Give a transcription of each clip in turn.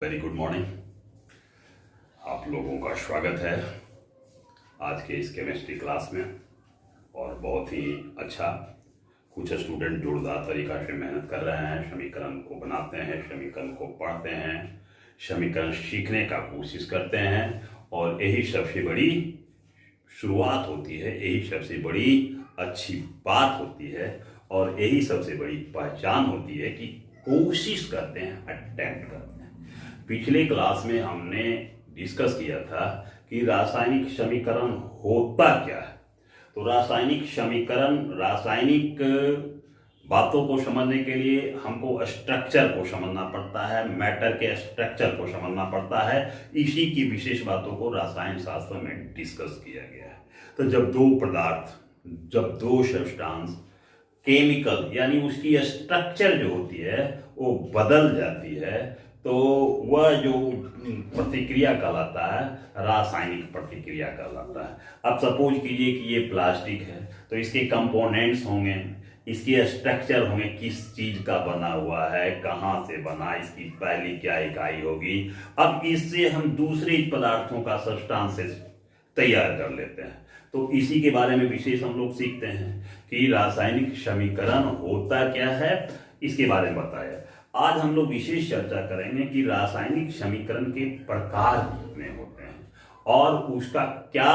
Very good morning. आप लोगों का स्वागत है आज के इस केमिस्ट्री क्लास में। और बहुत ही अच्छा, कुछ स्टूडेंट जोरदार तरीका से मेहनत कर रहे हैं, समीकरण को बनाते हैं, समीकरण को पढ़ते हैं, समीकरण सीखने का कोशिश करते हैं। और यही सबसे बड़ी शुरुआत होती है, यही सबसे बड़ी अच्छी बात होती है, और यही सबसे बड़ी पहचान होती है कि कोशिश करते हैं, अटेम्प्ट करते हैं। पिछले क्लास में हमने डिस्कस किया था कि रासायनिक समीकरण होता क्या है। तो रासायनिक समीकरण, रासायनिक बातों को समझने के लिए हमको स्ट्रक्चर को समझना पड़ता है, मैटर के स्ट्रक्चर को समझना पड़ता है। इसी की विशेष बातों को रसायन शास्त्र में डिस्कस किया गया है। तो जब दो पदार्थ, जब दो सब्सटेंस केमिकल यानी उसकी स्ट्रक्चर जो होती है वो बदल जाती है, तो वह जो प्रतिक्रिया कहलाता है रासायनिक प्रतिक्रिया कहलाता है। अब सपोज कीजिए कि ये प्लास्टिक है, तो इसके कंपोनेंट्स होंगे, इसके स्ट्रक्चर होंगे, किस चीज का बना हुआ है, कहाँ से बना, इसकी पहली क्या इकाई होगी। अब इससे हम दूसरे पदार्थों का सब्सटेंसेस तैयार कर लेते हैं। तो इसी के बारे में विशेष हम लोग सीखते हैं कि रासायनिक समीकरण होता क्या है, इसके बारे में बताया। आज हम लोग विशेष चर्चा करेंगे कि रासायनिक समीकरण के प्रकार कितने होते हैं और उसका क्या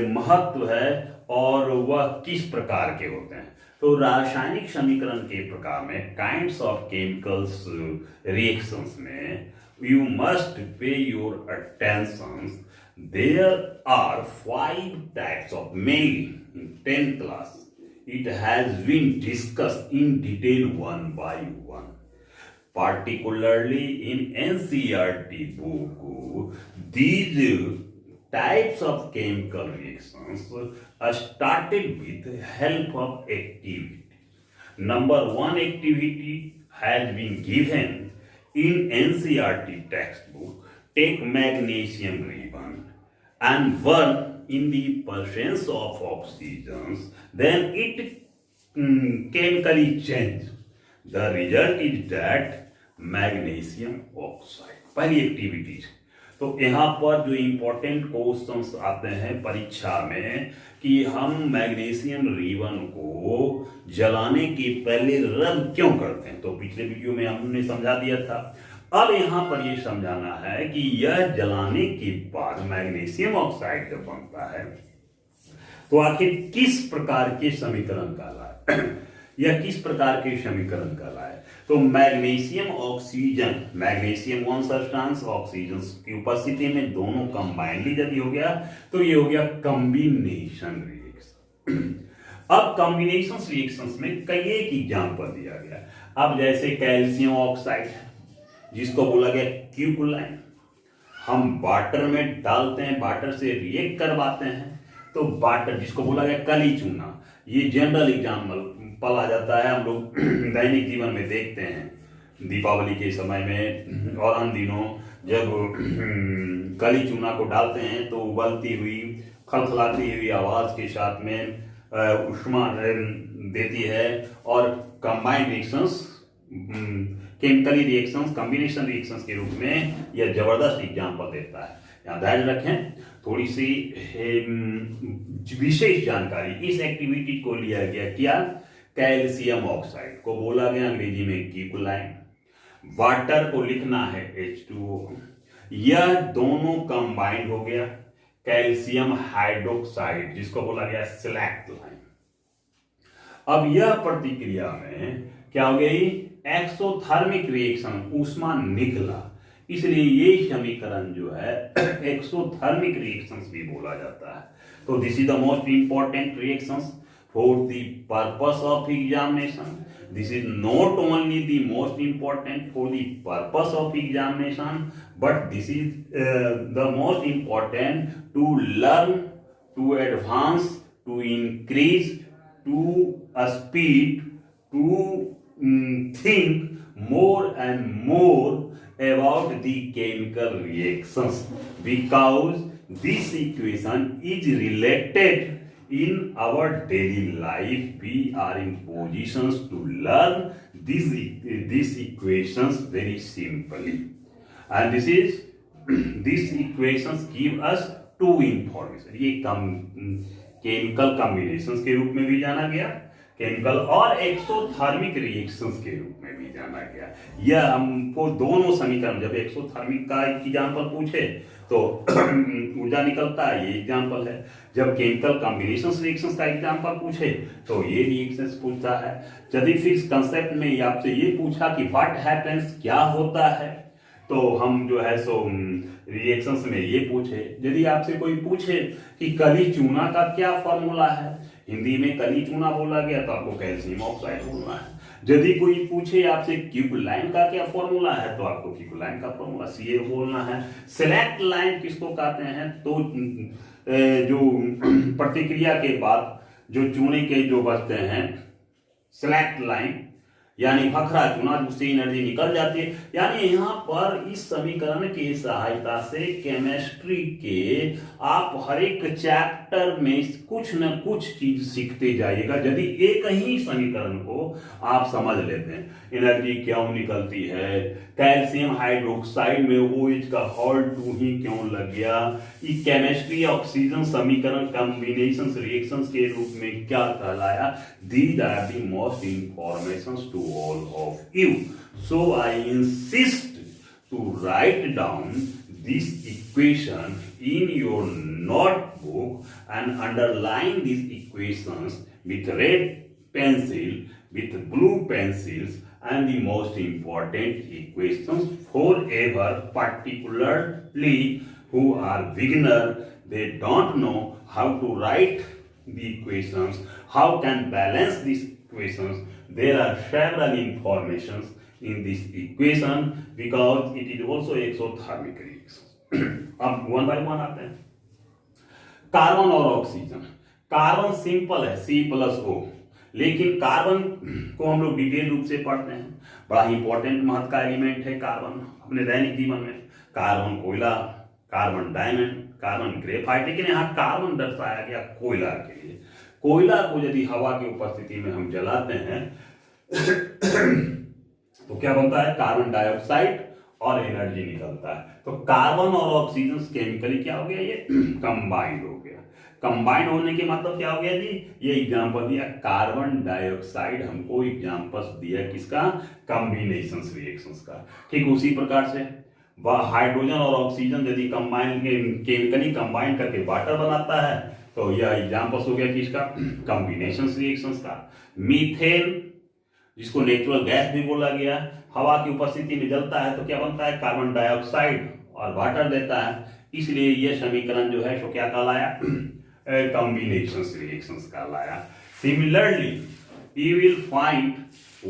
महत्व है और वह किस प्रकार के होते हैं। तो रासायनिक समीकरण के प्रकार में काइंड्स ऑफ केमिकल्स रिएक्शंस में you must pay your attention. There are 5 types of mainly in 10th class. It has been discussed in detail one by one. Particularly in NCERT book, these types of chemical reactions are started with help of activity. Number one activity has been given in NCERT textbook. Take magnesium ribbon and burn in the presence of oxygen, then it chemically change. The result is that magnesium oxide. पहली activities. तो यहाँ पर जो important questions आते हैं परीक्षा में कि हम मैग्नीशियम रिबन को जलाने के पहले रब क्यों करते हैं, तो पिछले वीडियो में हमने समझा दिया था। अब यहाँ पर ये समझाना है कि यह जलाने के बाद मैग्नीशियम ऑक्साइड जब बनता है तो आखिर किस प्रकार के समीकरण कहलाए यह किस प्रकार के समीकरण कहलाए। तो magnesium oxygen, magnesium one substance, oxygen की उपस्थिति में दोनों कंबाइंडली यदि हो गया तो ये हो गया कॉम्बिनेशन रिएक्शन। अब कॉम्बिनेशन रिएक्शंस में कई एक एग्जांपल दिया गया। अब जैसे कैल्शियम ऑक्साइड जिसको बोला गया क्यूकुलाइन, हम वाटर में डालते हैं, वाटर से रिएक्ट करवाते हैं, तो वाटर जिसको बोला गया कली चूना, ये जनरल एग्जाम्पल आ जाता है। हम लोग दैनिक जीवन में देखते हैं दीपावली के समय में और अन्य दिनों जब कली चूना को डालते हैं तो उबलती हुई, खलखलाती हुई आवाज के साथ में उष्मा देती है और combined reactions, chemically reactions, combination reactions के रूप में यह जबरदस्त एग्जाम्पल देता है। यहाँ ध्यान रखें, थोड़ी सी विशेष जानकारी इस एक्टिविटी को लिया गया। क्या? कैल्शियम ऑक्साइड को बोला गया अंग्रेजी में क्यूकुलाइन, वाटर को लिखना है H2O, यह दोनों कंबाइंड हो गया कैल्शियम हाइड्रोक्साइड जिसको बोला गया सिलेक्टलाइन। अब यह प्रतिक्रिया में क्या हो गई? एक्सोथर्मिक रिएक्शन, ऊष्मा निकला, इसलिए ये समीकरण जो है एक्सोथर्मिक रिएक्शंस भी बोला जाता है। तो this is the most important reactions for the purpose of examination. This is not only the most important for the purpose of examination, but this is the most important to learn, to advance, to increase, to speed, to think more and more about the chemical reactions, because this equation is related in our daily life. We are in positions to learn these equations very simply, and these equations give us two information. ये chemical combinations के रूप में भी जाना गया, chemical और exothermic reactions के रूप में भी जाना गया। यह हमको दोनों समीकरण, जब एक्सोथर्मिक का एग्जाम्पल पूछे तो ऊर्जा निकलता है, ये एग्जाम्पल है। जब केमिकल कॉम्बिनेशंस रिएक्शंस का एग्जाम्पल पूछे तो ये रिएक्शंस पूछता है। यदि फिर कंसेप्ट में आपसे ये पूछा कि व्हाट हैपेंस, क्या होता है, तो हम जो है सो रिएक्शंस में ये पूछे। यदि आपसे कोई पूछे कि कली चूना का क्या फॉर्मूला है, हिंदी में कली चूना बोला गया तो आपको कैल्शियम ऑक्साइड बोलना है। यदि कोई पूछे आपसे क्यूबलाइन का क्या फॉर्मूला है तो आपको क्यूबलाइन का फॉर्मूला Ca बोलना है। सिलेक्ट लाइन किसको कहते हैं, तो जो प्रतिक्रिया के बाद जो चूने के जो बचते हैं, सिलेक्ट लाइन यानी भखरा चूना, जिससे एनर्जी निकल जाती है। यानी यहाँ पर इस समीकरण की सहायता से केमिस्ट्री के आप हर एक चैप्टर में कुछ न कुछ चीज सीखते जाइएगा। यदि एक ही समीकरण को आप समझ लेते हैं, एनर्जी क्यों निकलती है, कैल्शियम हाइड्रोक्साइड में OH का हॉल 2 ही क्यों लग गया, ये केमिस्ट्री ऑक्सीजन समीकरण कॉम्बिनेशन रिएक्शंस के रूप में क्या कहलाया, these are the most informations to all of you. So I insist to write down this equation in your notebook and underline these equations with red pencil, with blue pencils, and the most important equations forever, particularly who are beginner, they don't know how to write the equations, how can balance these equations. There are several informations in this equation because it is also exothermic reaction. अब one by one आते हैं। Carbon और oxygen, carbon simple है C+O, लेकिन carbon को हम लोग detail रूप से पढ़ते हैं। बड़ा इंपॉर्टेंट महत्व का एलिमेंट है कार्बन अपने दैनिक जीवन में। कार्बन कोयला, कार्बन डायमंड, कार्बन ग्रेफाइट, लेकिन यहाँ कार्बन दर्शाया गया कोयला के लिए। कोयला को यदि हवा की उपस्थिति में हम जलाते हैं तो क्या बनता है, कार्बन डाइऑक्साइड और एनर्जी निकलता है। तो कार्बन और ऑक्सीजन केमिकली क्या हो गया, ये कंबाइंड हो गया। कंबाइंड होने के मतलब क्या हो गया जी, ये एग्जांपल दिया कार्बन डाइऑक्साइड, हमको एग्जांपल्स दिया किसका, कॉम्बिनेशंस रिएक्शंस का। ठीक उसी प्रकार से वह हाइड्रोजन और ऑक्सीजन यदि कंबाइन केमिकली कंबाइन करके वाटर बनाता है तो यह एग्जांपल्स हो गया किसका, कॉम्बिनेशन रिएक्शंस का। मीथेन जिसको नेचुरल गैस भी बोला गया, हवा की उपस्थिति में जलता है तो क्या बनता है, कार्बन डाइऑक्साइड और वाटर देता है। इसलिए यह समीकरण जो है सो क्या कहलाया, कॉम्बिनेशन रिएक्शंस कहलाया। Similarly you will find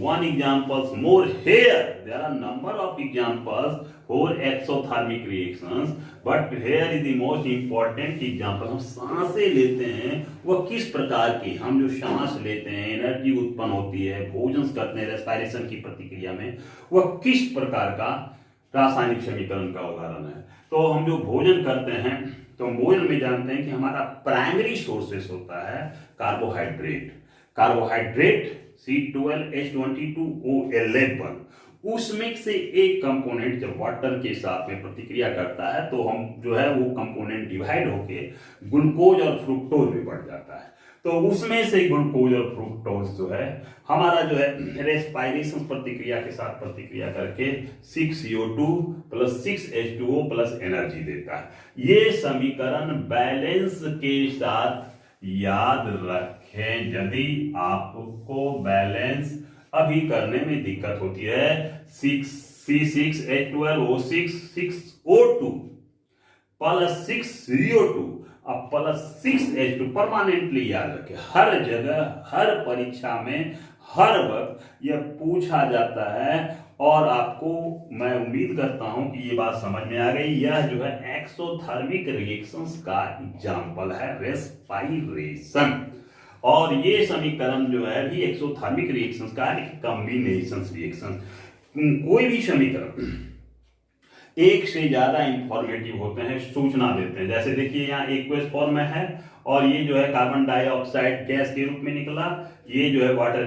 one examples more here. There are number of examples for exothermic reactions, but here is the most important example. हम सांसें लेते हैं, वह किस प्रकार की, हम जो सांस लेते हैं एनर्जी उत्पन्न होती है, भोजन करते हैं रेस्पिरेशन की प्रतिक्रिया में, वह किस प्रकार का रासायनिक समीकरण का उदाहरण है। तो हम जो भोजन करते हैं तो भोजन में जानते हैं कि हमारा प्राइमरी सोर्सेस होता है कार्बोहाइड्रेट। कार्बोहाइड्रेट C12H22O11, उसमें से एक कंपोनेंट जब वाटर के साथ में प्रतिक्रिया करता है तो हम जो है वो कंपोनेंट डिवाइड होके ग्लूकोज और फ्रुक्टोज में बढ़ जाता है। तो उसमें से ग्लूकोज और फ्रुक्टोज जो है हमारा जो है रेस्पिरेशन प्रतिक्रिया के साथ प्रतिक्रिया करके 6CO2 + 6H2O + एनर्जी देता है। ये समीकरण बैलेंस के साथ याद रखें। यदि आपको बैलेंस अभी करने में दिक्कत होती है, 6C6H12O6 6O2 + 6CO2 अब +6H2 परमानेंटली याद रखें। हर जगह हर परीक्षा में हर वक्त यह पूछा जाता है और आपको मैं उम्मीद करता हूं कि ये बात समझ में आ गई। यह जो है एक्सोथर्मिक रिएक्शंस का एग्जांपल है, रेस्पिरेशन। और ये समीकरण जो है भी एक्सोथर्मिक रिएक्शंस का है, कॉम्बिनेशन रिएक्शन। कोई भी समीकरण एक से ज्यादा इंफॉर्मेटिव होते हैं, सूचना देते हैं। जैसे देखिए यहाँ एक्वस फॉर्म में है और ये जो है कार्बन डाइऑक्साइड गैस के रूप में निकला, ये जो है वाटर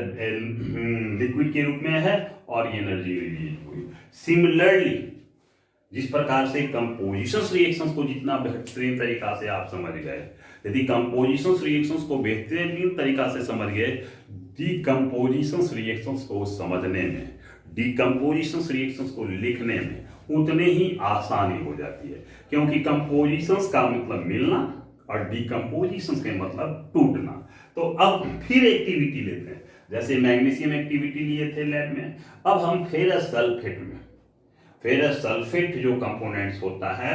लिक्विड के रूप में है और ये एनर्जी रिलीज हुई। सिमिलरली जिस प्रकार से कंपोजिशन रिएक्शंस को जितना बेहतरीन तरीका से आप समझ गए, यदि कंपोजिशन रिएक्शंस को बेहतरीन तरीका से समझ गए, डिकम्पोजिशन रिएक्शंस को समझने में, डिकम्पोजिशन रिएक्शंस को लिखने में उतने ही आसानी हो जाती है, क्योंकि कंपोजिशंस का मतलब मिलना और डिकम्पोजिशंस का मतलब टूटना। तो अब फिर एक्टिविटी लेते हैं, जैसे मैग्नीशियम एक्टिविटी लिए थे लैब में, अब हम फेरस सल्फेट में, फेरस सल्फेट जो कंपोनेंट्स होता है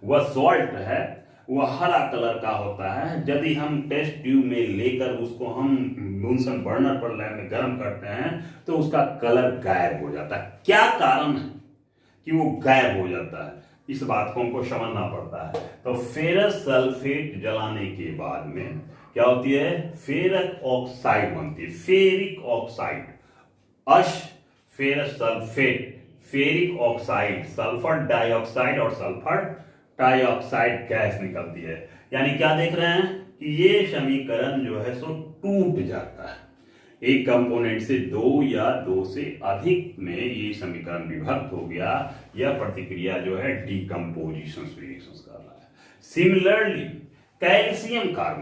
वह सॉल्ट है, वह हरा कलर का होता है। यदि हम टेस्ट ट्यूब में लेकर उसको हम बुनसन बर्नर पर लैब में गर्म करते हैं तो उसका कलर गायब हो जाता है। क्या कारण है कि वो गायब हो जाता है, इस बात को हमको समझना पड़ता है। तो फेरस सल्फेट जलाने के बाद में क्या होती है, फेरक ऑक्साइड बनती है, फेरिक ऑक्साइड, अश ferrous sulphate, ferric oxide, sulphur dioxide और सल्फर डाइऑक्साइड गैस निकलती है। यानी क्या देख रहे हैं कि ये समीकरण जो है सो टूट जाता है। एक कंपोनेंट से दो या दो से अधिक में ये समीकरण विभक्त हो गया, यह प्रतिक्रिया जो है डिकम्पोजिशन रिएक्शंस कर रहा है। Similarly calcium carbonate